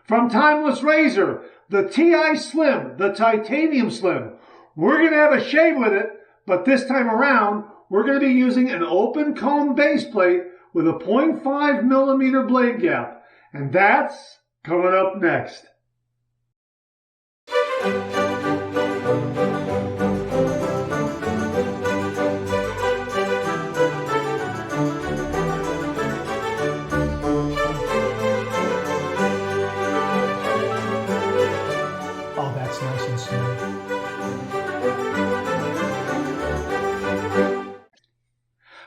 from Timeless Razor, the TI Slim, the Titanium Slim. We're going to have a shave with it, but this time around, we're going to be using an open comb base plate with a 0.5 millimeter blade gap. And that's coming up next. Oh, that's nice and smooth.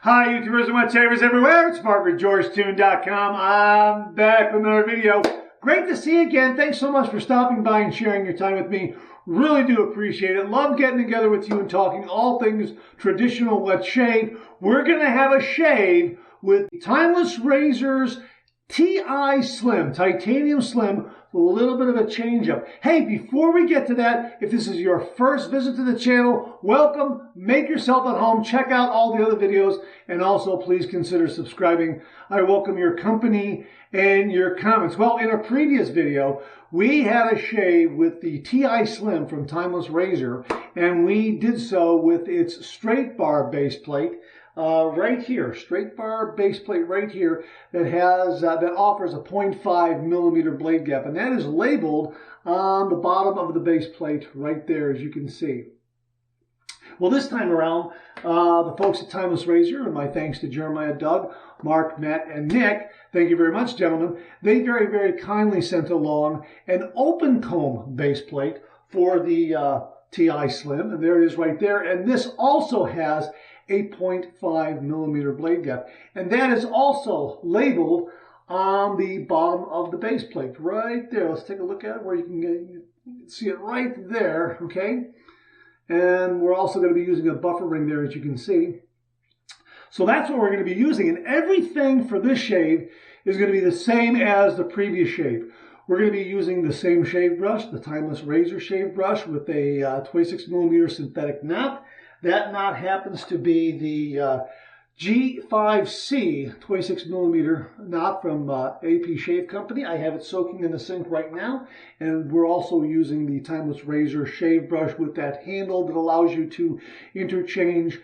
Hi, YouTubers and wet shavers everywhere. It's Mark with GeorgeTune.com. I'm back with another video. Great to see you again. Thanks so much for stopping by and sharing your time with me. Really do appreciate it. Love getting together with you and talking all things traditional wet shave. We're going to have a shave with Timeless Razor's TI Slim, Titanium Slim, with a little bit of a change up. Hey, before we get to that, if this is your first visit to the channel, welcome, make yourself at home, check out all the other videos, and also please consider subscribing. I welcome your company and your comments. Well, in a previous video, we had a shave with the TI Slim from Timeless Razor, and we did so with its straight bar base plate. Right here, straight bar base plate right here that has that offers a 0.5 millimeter blade gap, and that is labeled on the bottom of the base plate right there, as you can see. Well, this time around, the folks at Timeless Razor, and my thanks to Jeremiah, Doug, Mark, Matt, and Nick, thank you very much, gentlemen. They very, very kindly sent along an open comb base plate for the TI Slim, and there it is right there. And this also has a 0.5 millimeter blade gap, and that is also labeled on the bottom of the base plate right there. Let's take a look at it where you can see it right there, okay? And we're also going to be using a buffer ring there, as you can see. So that's what we're going to be using, and everything for this shave is going to be the same as the previous shave. We're going to be using the same shave brush, the Timeless Razor shave brush with a 26 millimeter synthetic knot. That knot happens to be the G5C 26 millimeter knot from AP Shave Company. I have it soaking in the sink right now, and we're also using the Timeless Razor shave brush with that handle that allows you to interchange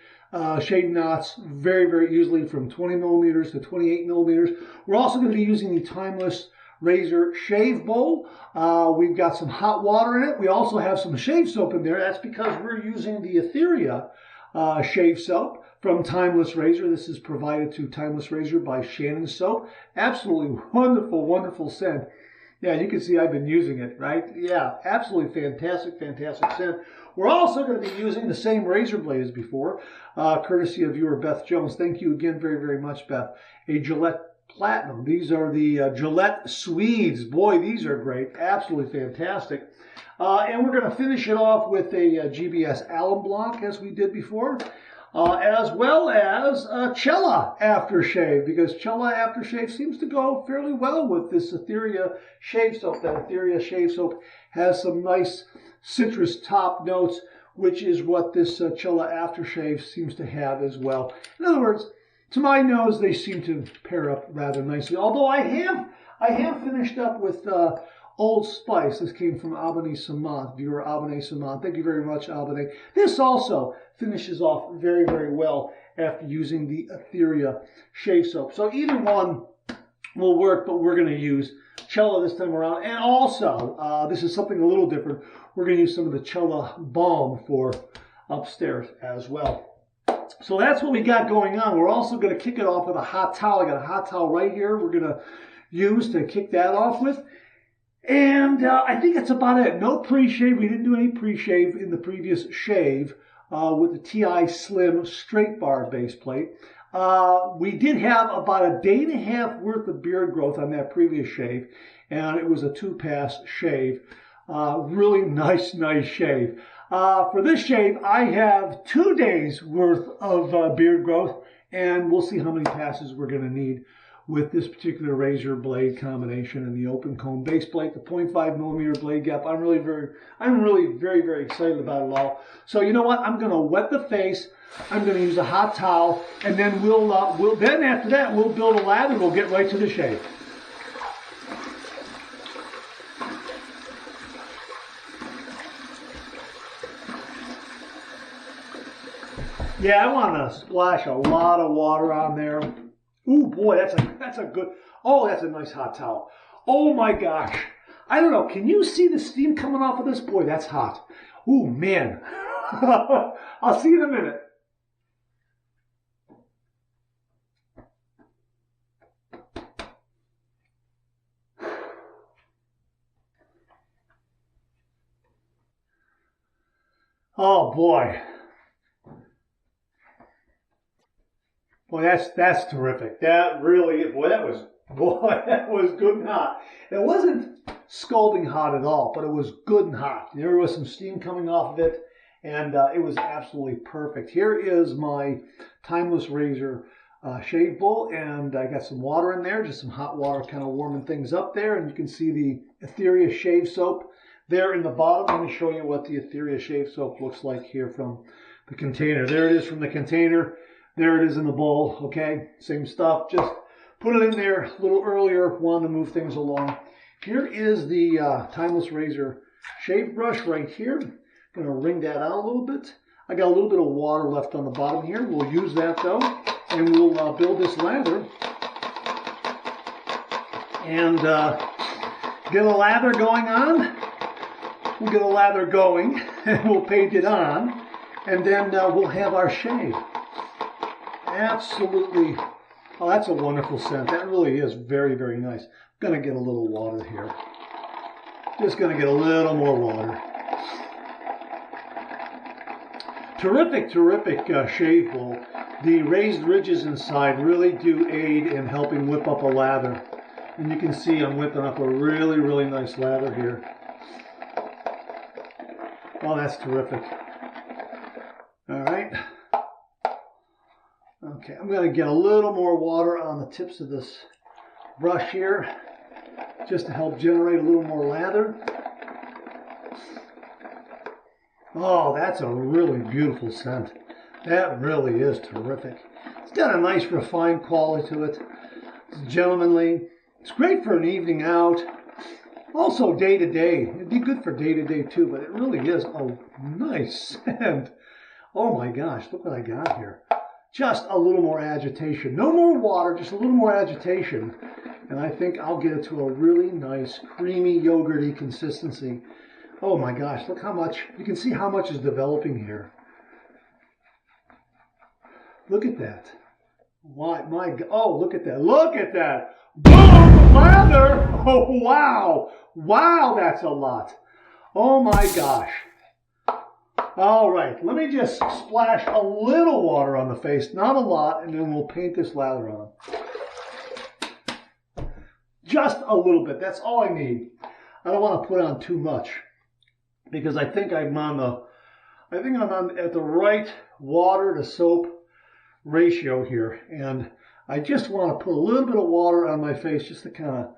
shave knots very, very easily from 20 millimeters to 28 millimeters. We're also going to be using the Timeless Razor shave bowl. We've got some hot water in it. We also have some shave soap in there. That's because we're using the Etheria shave soap from Timeless Razor. This is provided to Timeless Razor by Shannon Soap. Absolutely wonderful, wonderful scent. Yeah, you can see I've been using it, right? Yeah, absolutely fantastic, fantastic scent. We're also going to be using the same razor blade as before, courtesy of viewer Beth Jones. Thank you again very, very much, Beth. A Gillette Platinum. These are the Gillette Swedes. Boy, these are great. Absolutely fantastic. And we're going to finish it off with a GBS Alum Blanc, as we did before, as well as Cella Aftershave, because Cella Aftershave seems to go fairly well with this Etheria shave soap. That Etheria shave soap has some nice citrus top notes, which is what this Cella Aftershave seems to have as well. In other words, to my nose, they seem to pair up rather nicely. Although I have finished up with Old Spice. This came from Abane Samant, viewer Abane Samant. Thank you very much, Abane. This also finishes off very, very well after using the Etheria shave soap. So either one will work, but we're going to use Cella this time around. And also, this is something a little different. We're going to use some of the Cella Balm for upstairs as well. So that's what we got going on. We're also going to kick it off with a hot towel. I got a hot towel right here we're going to use to kick that off with. And I think that's about it. No pre-shave. We didn't do any pre-shave in the previous shave with the TI Slim straight bar base plate. We did have about a day and a half worth of beard growth on that previous shave, and it was a 2-pass shave. Really nice shave. For this shave, I have 2 days worth of beard growth, and we'll see how many passes we're going to need with this particular razor blade combination and the open comb base plate, the 0.5 millimeter blade gap. I'm really very excited about it all. So you know what? I'm going to wet the face. I'm going to use a hot towel, and then then after that we'll build a lather. We'll get right to the shave. Yeah, I want to splash a lot of water on there. Ooh, boy, that's a good. Oh, that's a nice hot towel. Oh my gosh. I don't know. Can you see the steam coming off of this? Boy, that's hot. Ooh, man. I'll see you in a minute. Oh boy. Boy, that's terrific. That really, boy, that was good and hot. It wasn't scalding hot at all, but it was good and hot. There was some steam coming off of it, and it was absolutely perfect. Here is my Timeless Razor shave bowl, and I got some water in there, just some hot water kind of warming things up there, and you can see the Etheria shave soap there in the bottom. Let me show you what the Etheria shave soap looks like here from the container. There it is from the container. There it is in the bowl, okay? Same stuff, just put it in there a little earlier, wanted to move things along. Here is the Timeless Razor shave brush right here. Gonna wring that out a little bit. I got a little bit of water left on the bottom here. We'll use that though, and we'll build this lather. And get a lather going on. We'll get a lather going, and we'll paint it on, and then we'll have our shave. Absolutely. Oh, that's a wonderful scent. That really is very, very nice. I'm going to get a little water here. Just going to get a little more water. Terrific, terrific shave bowl. The raised ridges inside really do aid in helping whip up a lather. And you can see I'm whipping up a really, really nice lather here. Oh, that's terrific. All right. Okay, I'm going to get a little more water on the tips of this brush here, just to help generate a little more lather. Oh, that's a really beautiful scent. That really is terrific. It's got a nice refined quality to it. It's gentlemanly. It's great for an evening out. Also day to day. It'd be good for day to day too, but it really is a nice scent. Oh my gosh, look what I got here. Just a little more agitation. No more water, just a little more agitation. And I think I'll get it to a really nice, creamy, yogurty consistency. Oh my gosh, look how much, you can see how much is developing here. Look at that. Oh, look at that. Look at that. Boom, lather. Oh, wow. Wow, that's a lot. Oh my gosh. All right, let me just splash a little water on the face, not a lot, and then we'll paint this lather on. Just a little bit, that's all I need. I don't want to put on too much because I think I'm at the right water to soap ratio here, and I just want to put a little bit of water on my face just to kind of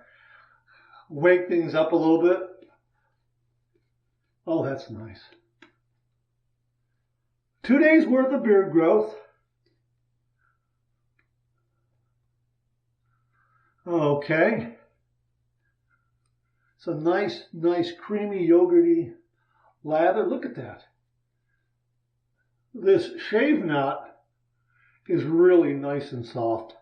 wake things up a little bit. Oh, that's nice. 2 days worth of beard growth. Okay. It's a nice, creamy, yogurty lather. Look at that. This shave knot is really nice and soft.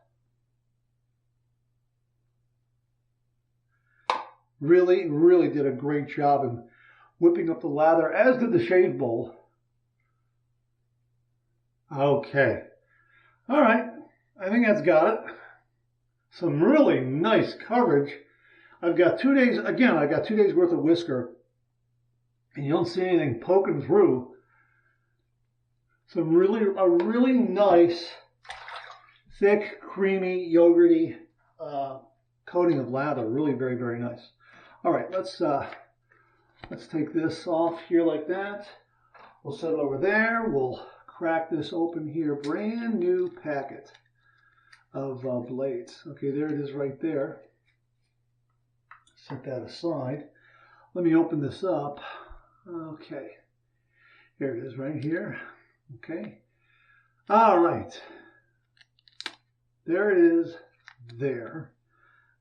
Really, really did a great job in whipping up the lather, as did the shave bowl. Okay. All right. I think that's got it. Some really nice coverage. I've got 2 days, again, I've got 2 days worth of whisker, and you don't see anything poking through. A really nice, thick, creamy, yogurty coating of lather. Really very, very nice. All right, let's take this off here like that. We'll set it over there. We'll crack this open here. Brand new packet of blades. Okay, there it is right there. Set that aside. Let me open this up. Okay, here it is right here. Okay, all right. There it is there.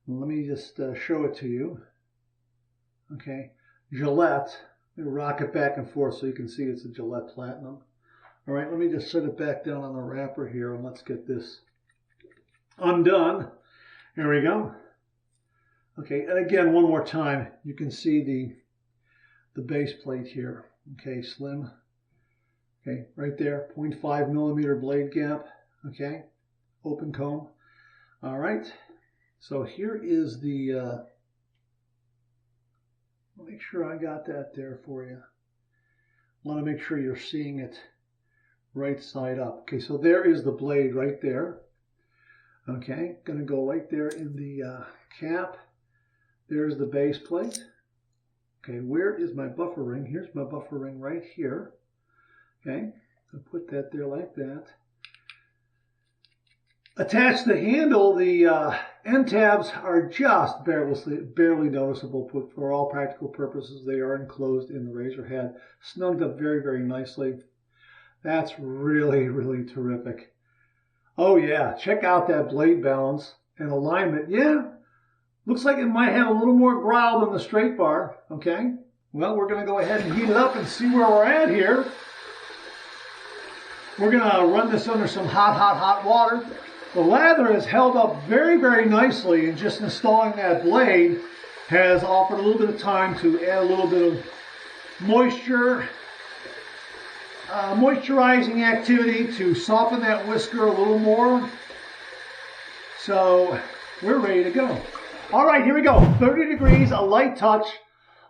Let me just show it to you. Okay, Gillette. Let me rock it back and forth so you can see it's a Gillette Platinum. All right, let me just set it back down on the wrapper here and let's get this undone. There we go. Okay, and again, one more time, you can see the base plate here. Okay, slim. Okay, right there, 0.5 millimeter blade gap. Okay, open comb. All right, so here is the, make sure I got that there for you. I want to make sure you're seeing it right side up. Okay, so there is the blade right there. Okay, gonna go right there in the cap. There's the base plate. Okay, where is my buffer ring? Here's my buffer ring right here. Okay, I'll put that there like that. Attach the handle. The end tabs are just barely noticeable, but for all practical purposes, they are enclosed in the razor head, snugged up very, very nicely. That's really, really terrific. Oh yeah, check out that blade balance and alignment. Yeah, looks like it might have a little more growl than the straight bar. Okay, well, we're going to go ahead and heat it up and see where we're at here. We're going to run this under some hot water. The lather has held up very, very nicely, and just installing that blade has offered a little bit of time to add a little bit of moisture, moisturizing activity to soften that whisker a little more. So we're ready to go. All right, here we go. 30 degrees, a light touch.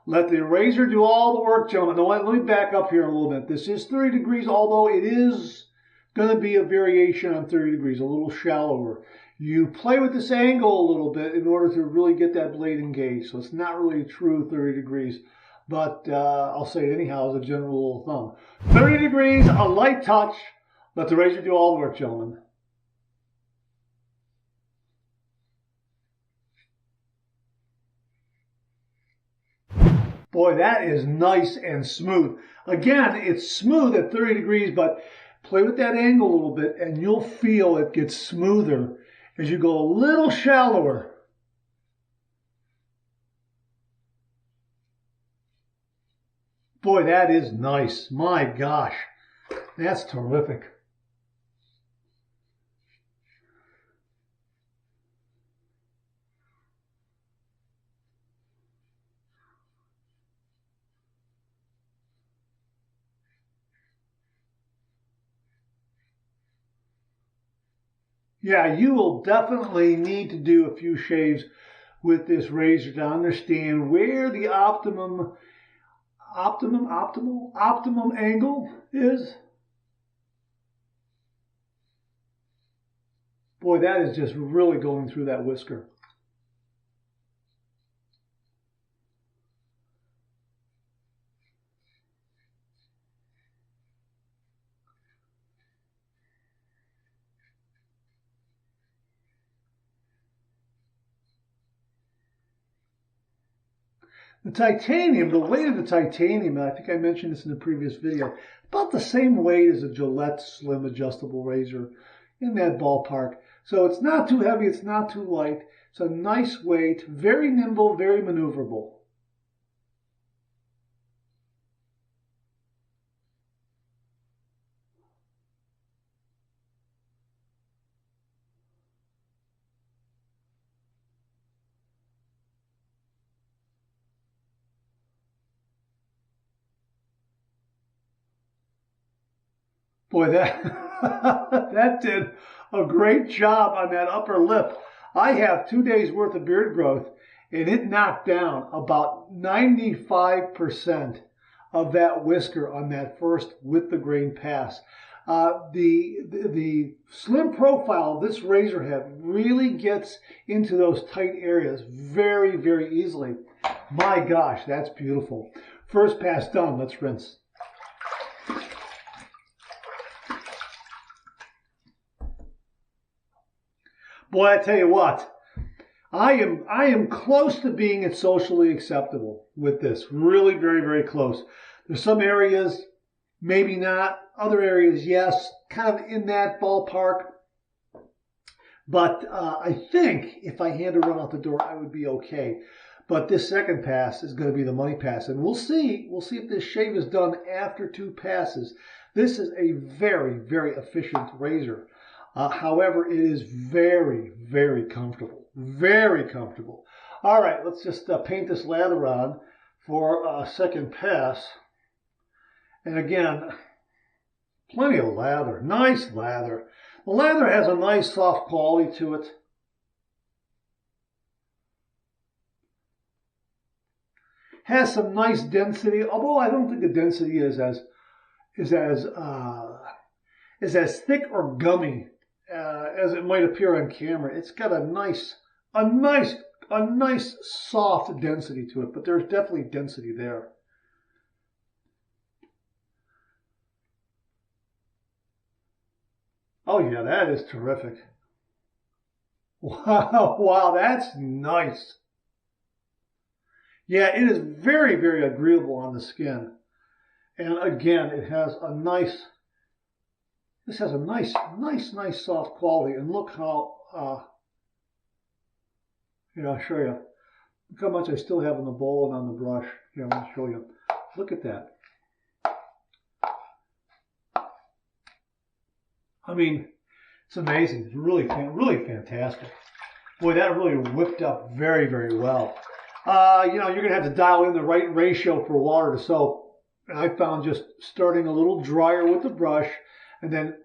Let the razor do all the work, gentlemen. Now, let me back up here a little bit. This is 30 degrees, although it is going to be a variation on 30 degrees, a little shallower. You play with this angle a little bit in order to really get that blade engaged. So it's not really a true 30 degrees, but I'll say it anyhow as a general rule of thumb. 30 degrees, a light touch. Let the razor do all the work, gentlemen. Boy, that is nice and smooth. Again, it's smooth at 30 degrees, but play with that angle a little bit and you'll feel it gets smoother as you go a little shallower. Boy, that is nice. My gosh, that's terrific. Yeah, you will definitely need to do a few shaves with this razor to understand where the optimum angle is. Boy, that is just really going through that whisker. The titanium, the weight of the titanium, and I think I mentioned this in the previous video, about the same weight as a Gillette Slim Adjustable Razor, in that ballpark. So it's not too heavy, it's not too light. It's a nice weight, very nimble, very maneuverable. Boy, that that did a great job on that upper lip. I have 2 days worth of beard growth, and it knocked down about 95% of that whisker on that first with the grain pass. The slim profile of this razor head really gets into those tight areas very, very easily. My gosh, that's beautiful. First pass done. Let's rinse. Boy, I tell you what, I am close to being it socially acceptable with this. Really very, very close. There's some areas, maybe not. Other areas, yes. Kind of in that ballpark. But I think if I had to run out the door, I would be okay. But this second pass is going to be the money pass. And we'll see if this shave is done after 2 passes. This is a very, very efficient razor. However, it is very, very comfortable. Very comfortable. All right, let's just paint this lather on for a second pass. And again, plenty of lather. Nice lather. The lather has a nice soft quality to it. Has some nice density, although I don't think the density is as thick or gummy as it might appear on camera. It's got a nice soft density to it, but there's definitely density there. Oh yeah, that is terrific. Wow, that's nice. Yeah, it is very, very agreeable on the skin. And again, it has a nice, this has a nice soft quality. And look how, here, I'll show you. Look how much I still have in the bowl and on the brush. Here, I'll show you. Look at that. I mean, it's amazing. It's really fantastic. Boy, that really whipped up very, very well. You know, you're going to have to dial in the right ratio for water to soap. And I found just starting a little drier with the brush and then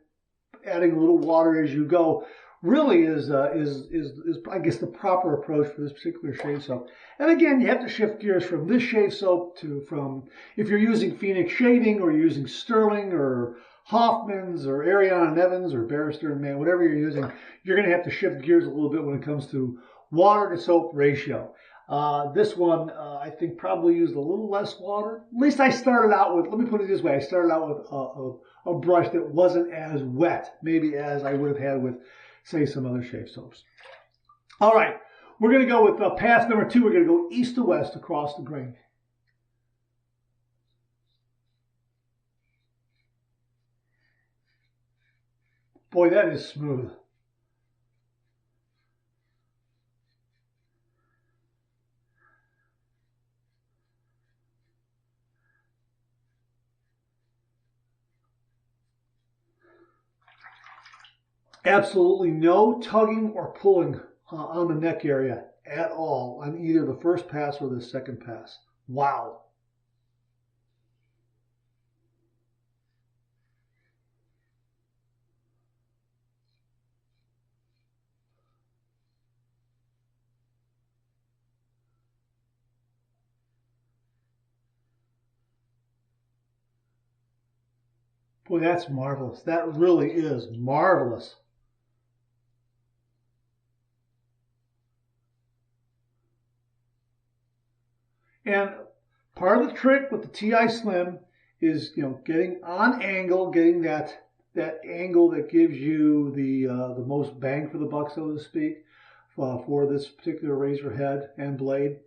adding a little water as you go really is I guess the proper approach for this particular shave soap. And again, you have to shift gears from this shave soap from if you're using Phoenix Shaving or you're using Sterling or Hoffman's or Ariana and Evans or Barrister and Mann, whatever you're using, you're going to have to shift gears a little bit when it comes to water to soap ratio. This one, I think probably used a little less water. At least I started out with, let me put it this way, I started out with a brush that wasn't as wet, maybe as I would have had with, say, some other shave soaps. All right, we're going to go with pass number 2. We're going to go east to west across the grain. Boy, that is smooth. Absolutely no tugging or pulling on the neck area at all on either the first pass or the second pass. Wow. Boy, that's marvelous. That really is marvelous. And part of the trick with the TI Slim is, you know, getting on angle, getting that angle that gives you the most bang for the buck, so to speak, for this particular razor head and blade.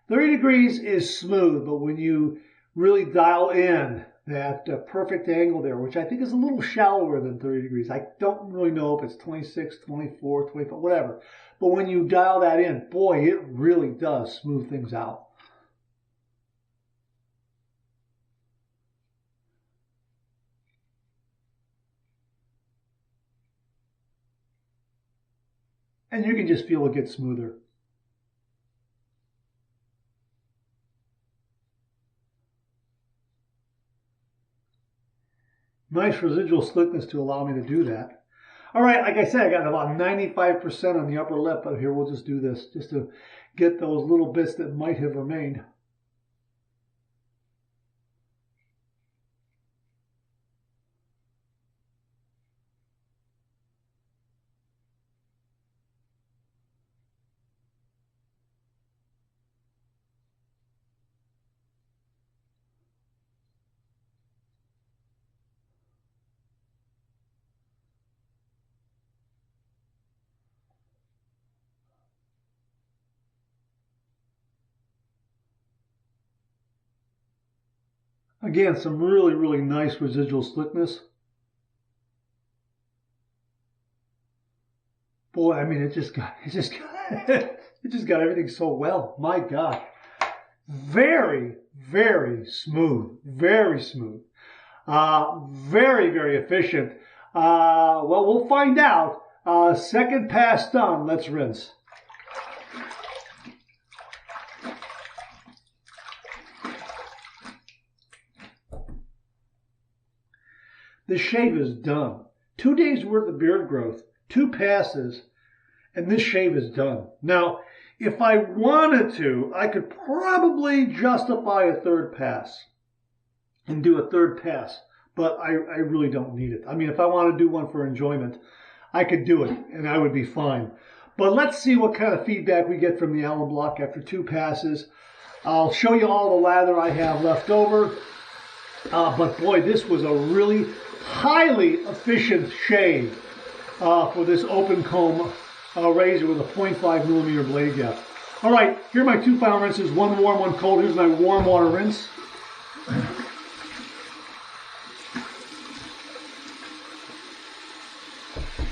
30 degrees is smooth, but when you really dial in that perfect angle there, which I think is a little shallower than 30 degrees. I don't really know if it's 26, 24, 25, whatever. But when you dial that in, boy, it really does smooth things out. And you can just feel it get smoother. Nice residual slickness to allow me to do that. All right, like I said, I got about 95% on the upper lip, but here we'll just do this just to get those little bits that might have remained. Again, some really, really nice residual slickness. Boy, I mean, it just got It just got everything so well. My God. Very, very smooth. Very smooth. Very, very efficient. Well, we'll find out. Second pass done. Let's rinse. The shave is done. 2 days worth of beard growth, 2 passes, and this shave is done. Now, if I wanted to, I could probably justify a third pass and do a third pass, but I really don't need it. I mean, if I want to do one for enjoyment, I could do it and I would be fine. But let's see what kind of feedback we get from the alum block after 2 passes. I'll show you all the lather I have left over. But boy, this was a really highly efficient shave for this open comb razor with a 0.5 millimeter blade gap. All right, here are my 2 final rinses, one warm, one cold. Here's my warm water rinse.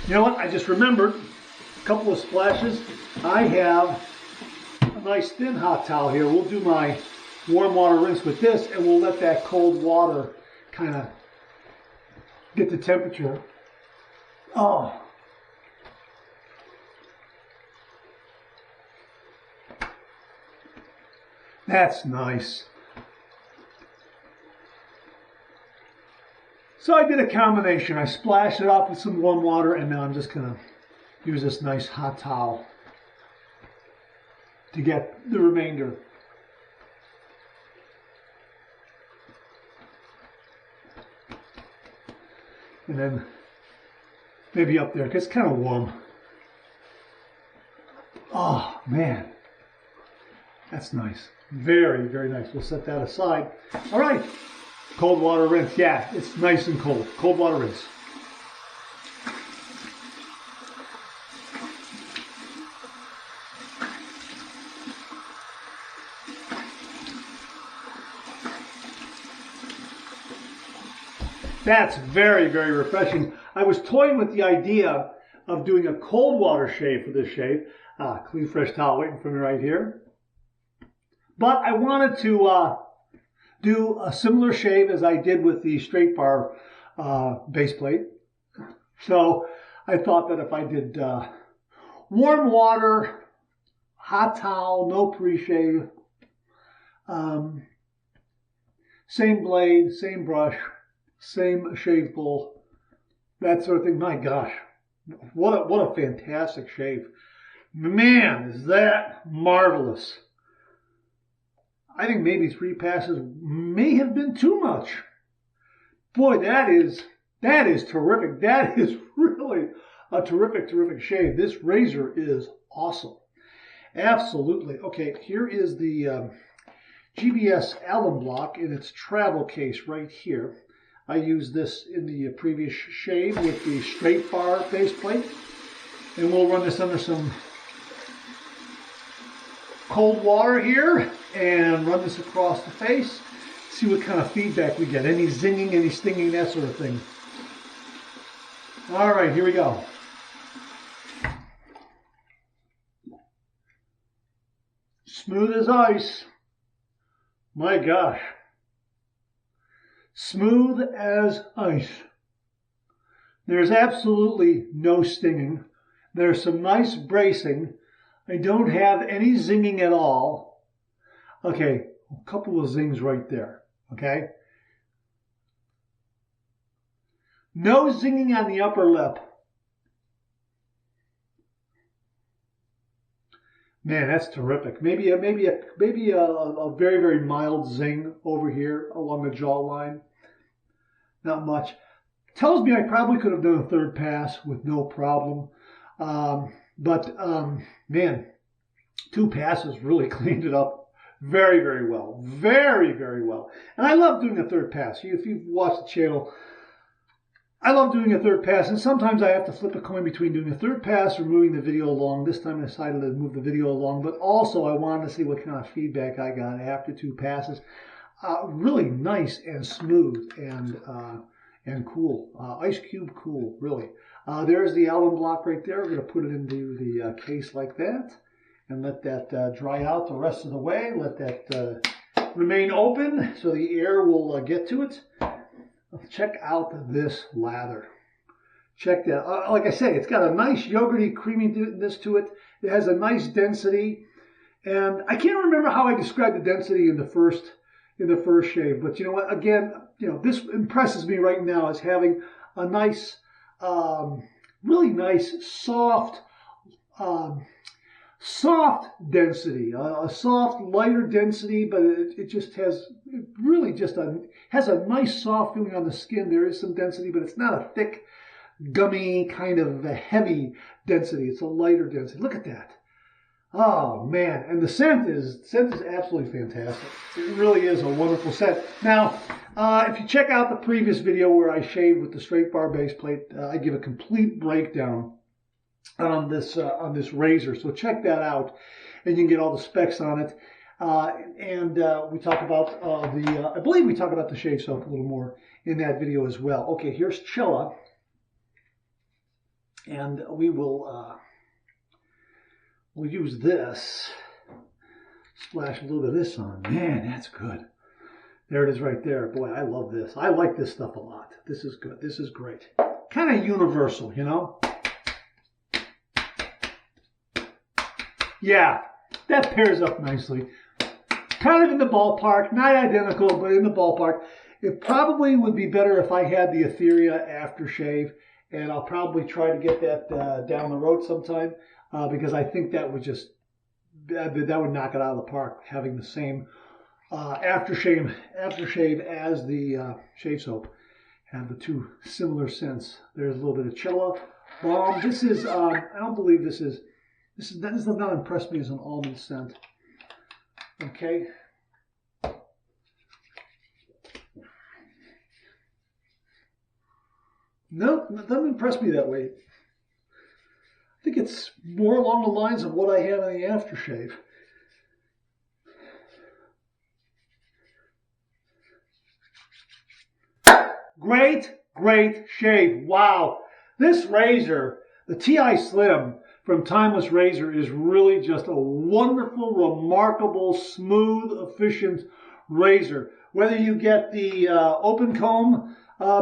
You know what? I just remembered a couple of splashes. I have a nice thin hot towel here. We'll do my warm water rinse with this, and we'll let that cold water kind of get the temperature. Oh. That's nice. So I did a combination. I splashed it off with some warm water, and now I'm just going to use this nice hot towel to get the remainder. And then maybe up there, because it's kind of warm. Oh, man. That's nice. Very, very nice. We'll set that aside. All right. Cold water rinse. Yeah, it's nice and cold. Cold water rinse. That's very, very refreshing. I was toying with the idea of doing a cold water shave for this shave. Clean, fresh towel waiting for me right here. But I wanted to do a similar shave as I did with the straight bar base plate. So I thought that if I did warm water, hot towel, no pre-shave, same blade, same brush, same shave bowl, that sort of thing. My gosh, what a fantastic shave. Man, is that marvelous. I think maybe 3 passes may have been too much. Boy, that is terrific. That is really a terrific, terrific shave. This razor is awesome. Absolutely. Okay, here is the GBS alum block in its travel case right here. I used this in the previous shave with the straight bar base plate. And we'll run this under some cold water here and run this across the face. See what kind of feedback we get. Any zinging, any stinging, that sort of thing. All right, here we go. Smooth as ice. My gosh. Smooth as ice. There's absolutely no stinging. There's some nice bracing. I don't have any zinging at all. Okay, a couple of zings right there. Okay. No zinging on the upper lip. Man, that's terrific. Maybe a very, very mild zing over here along the jawline. Not much. Tells me I probably could have done a third pass with no problem. Man, 2 passes really cleaned it up very, very well. Very, very well. And I love doing a third pass. If you've watched the channel, I love doing a third pass, and sometimes I have to flip a coin between doing a third pass or moving the video along. This time I decided to move the video along, but also I wanted to see what kind of feedback I got after 2 passes. Really nice and smooth and cool. Ice cube cool, really. There's the alum block right there. We're going to put it into the case like that. and let that dry out the rest of the way. Let that remain open so the air will get to it. Check out this lather. Check that. Like I say, it's got a nice yogurty creaminess to it. It has a nice density, and I can't remember how I described the density in the first shave. But you know what? Again, you know, this impresses me right now as having a nice, really nice, soft density, a soft, lighter density, but it just has really just has a nice soft feeling on the skin. There is some density, but it's not a thick, gummy kind of a heavy density. It's a lighter density. Look at that. Oh man, and the scent is absolutely fantastic. It really is a wonderful scent. Now, if you check out the previous video where I shaved with the straight bar base plate, I give a complete breakdown on this razor. So check that out, and you can get all the specs on it. We talk about I believe we talk about the shave soap a little more in that video as well. Okay, here's Chilla, and we'll use this. Splash a little bit of this on. Man, that's good. There it is right there. Boy, I love this. I like this stuff a lot. This is good. This is great. Kind of universal, you know? Yeah, that pairs up nicely. Kind of in the ballpark. Not identical, but in the ballpark. It probably would be better if I had the Etheria aftershave, and I'll probably try to get that down the road sometime. Because I think that would knock it out of the park, having the same aftershave as the shave soap. Have the two similar scents. There's a little bit of Chilla Balm. This is I don't believe this does not impress me as an almond scent. Okay. Nope, that doesn't impress me that way. I think it's more along the lines of what I had on the aftershave. Great shave. Wow. This razor, the TI Slim from Timeless Razor, is really just a wonderful, remarkable, smooth, efficient razor. Whether you get the open comb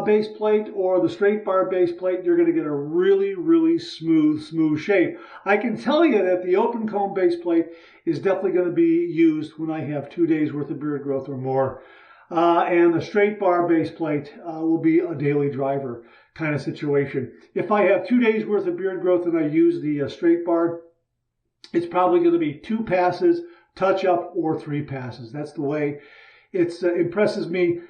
base plate or the straight bar base plate, you're going to get a really smooth shave. I can tell you that the open comb base plate is definitely going to be used when I have 2 days worth of beard growth or more. And the straight bar base plate will be a daily driver kind of situation. If I have 2 days worth of beard growth and I use the straight bar, it's probably going to be 2 passes, touch up, or 3 passes. That's the way it impresses me,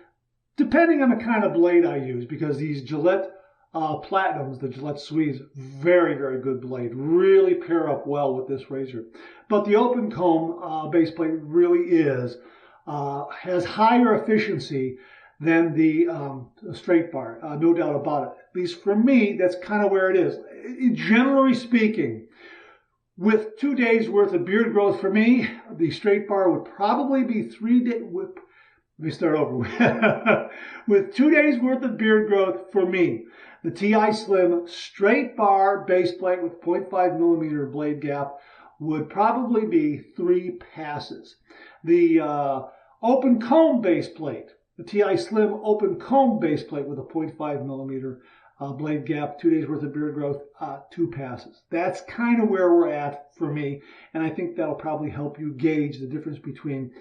depending on the kind of blade I use, because these Gillette Platinums, the Gillette Swedes, very good blade, really pair up well with this razor. But the open comb base plate really has higher efficiency than the straight bar, no doubt about it. At least for me, that's kind of where it is. Generally speaking, with 2 days worth of beard growth for me, the straight bar would probably be 3 days. Let me start over. With 2 days worth of beard growth for me, the TI Slim straight bar base plate with 0.5 millimeter blade gap would probably be 3 passes. The open comb base plate, the TI Slim open comb base plate with a 0.5 millimeter blade gap, 2 days worth of beard growth, 2 passes. That's kind of where we're at for me, and I think that'll probably help you gauge the difference between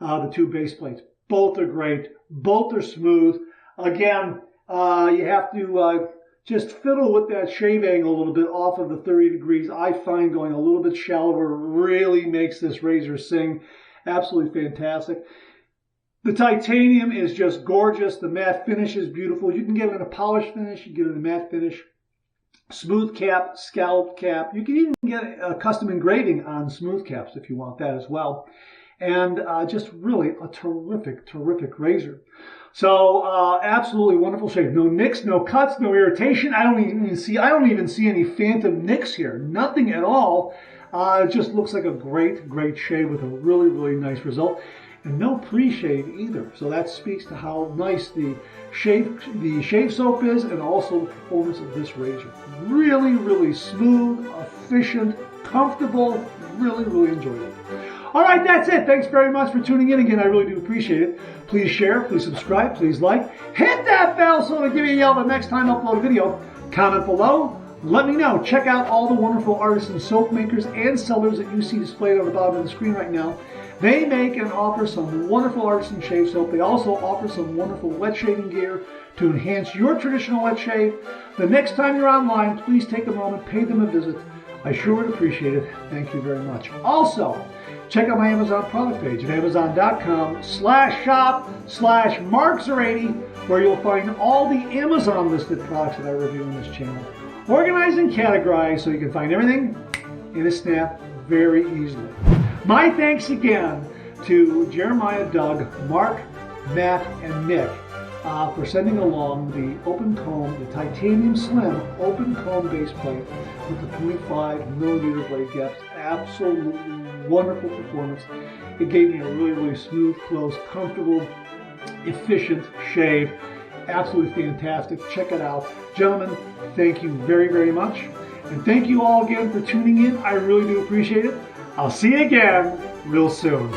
the 2 base plates. Both are great. Both are smooth. Again, you have to just fiddle with that shave angle a little bit off of the 30 degrees. I find going a little bit shallower really makes this razor sing. Absolutely fantastic. The titanium is just gorgeous. The matte finish is beautiful. You can get it in a polished finish. You can get it in a matte finish. Smooth cap, scalloped cap. You can even get a custom engraving on smooth caps if you want that as well. And just really a terrific razor. So absolutely wonderful shave. No nicks, no cuts, no irritation. I don't even see any phantom nicks here. Nothing at all. It just looks like a great shave with a really nice result. And no pre-shave either. So that speaks to how nice the shave soap is, and also the performance of this razor. Really smooth, efficient, comfortable, really, really enjoyed it. All right, that's it. Thanks very much for tuning in again. I really do appreciate it. Please share, please subscribe, please like. Hit that bell so it'll give you a yell the next time I upload a video. Comment below. Let me know. Check out all the wonderful artisan soap makers and sellers that you see displayed on the bottom of the screen right now. They make and offer some wonderful artisan shave soap. They also offer some wonderful wet shaving gear to enhance your traditional wet shave. The next time you're online, please take a moment, pay them a visit. I sure would appreciate it. Thank you very much. Also, check out my Amazon product page at amazon.com/shop/markzer80, where you'll find all the Amazon listed products that I review in this channel. Organized and categorized so you can find everything in a snap very easily. My thanks again to Jeremiah, Doug, Mark, Matt, and Nick for sending along the open comb, the titanium slim open comb base plate with the 0.5 mm blade gaps. Absolutely wonderful performance. It gave me a really, really smooth, close, comfortable, efficient shave. Absolutely fantastic. Check it out. Gentlemen, thank you very, very much. And thank you all again for tuning in. I really do appreciate it. I'll see you again real soon.